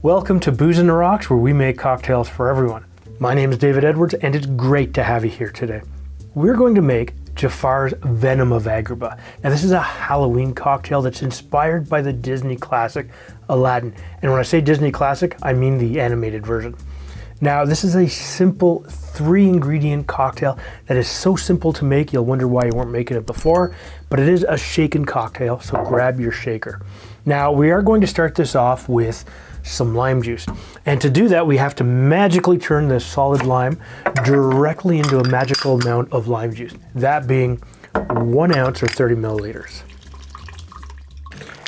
Welcome to Booze and the Rocks, where we make cocktails for everyone. My name is David Edwards, and it's great to have you here today. We're going to make Jafar's Venom of Agrobah. Now, this is a Halloween cocktail that's inspired by the Disney classic Aladin. And when I say Disney classic, I mean the animated version. Now, this is a simple 3-ingredient cocktail that is so simple to make, you'll wonder why you weren't making it before, but it is a shaken cocktail, so grab your shaker. Now, we are going to start this off with some lime juice. And to do that, we have to magically turn this solid lime directly into a magical amount of lime juice, that being 1 ounce or 30 milliliters.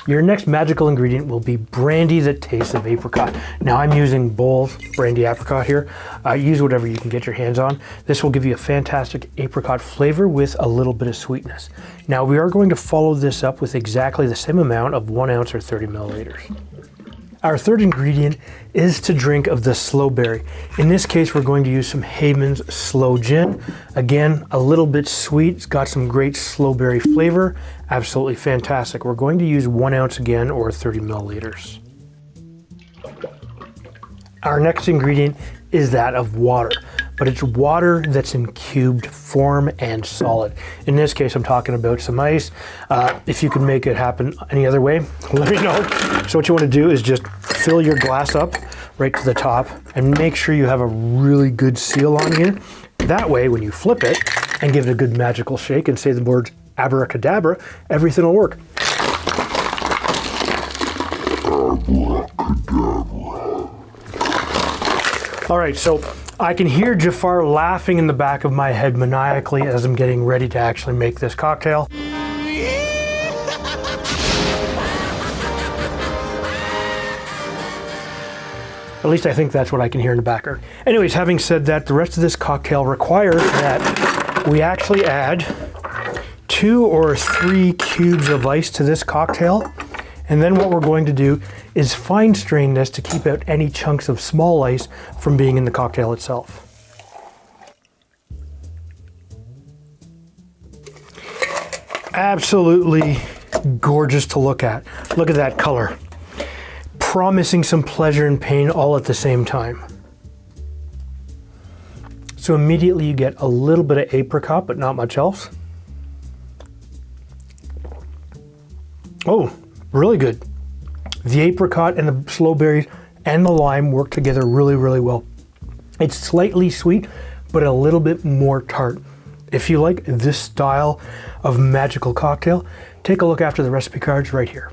Your next magical ingredient will be brandy that tastes of apricot. Now I'm using Bowls brandy apricot here. Use whatever you can get your hands on. This will give you a fantastic apricot flavor with a little bit of sweetness. Now we are going to follow this up with exactly the same amount of 1 ounce or 30 milliliters. Our third ingredient is to drink of the sloe berry. In this case, we're going to use some Haven's Sloe Gin. Again, a little bit sweet. It's got some great sloe berry flavor. Absolutely fantastic. We're going to use 1 ounce again, or 30 milliliters. Our next ingredient is that of water, but it's water that's in cubed form and solid. In this case, I'm talking about some ice. If you can make it happen any other way, let me know. So what you want to do is just fill your glass up right to the top and make sure you have a really good seal on here. That way, when you flip it and give it a good magical shake and say the words abracadabra, everything will work. All right, so I can hear Jafar laughing in the back of my head maniacally as I'm getting ready to actually make this cocktail. At least I think that's what I can hear in the background. Anyways, having said that, the rest of this cocktail requires that we actually add 2 or 3 cubes of ice to this cocktail. And then what we're going to do is fine strain this to keep out any chunks of small ice from being in the cocktail itself. Absolutely gorgeous to look at. Look at that color. Promising some pleasure and pain all at the same time. So immediately you get a little bit of apricot, but not much else. Oh, really good. The apricot and the sloe berries and the lime work together really, really well. It's slightly sweet, but a little bit more tart. If you like this style of magical cocktail, take a look after the recipe cards right here.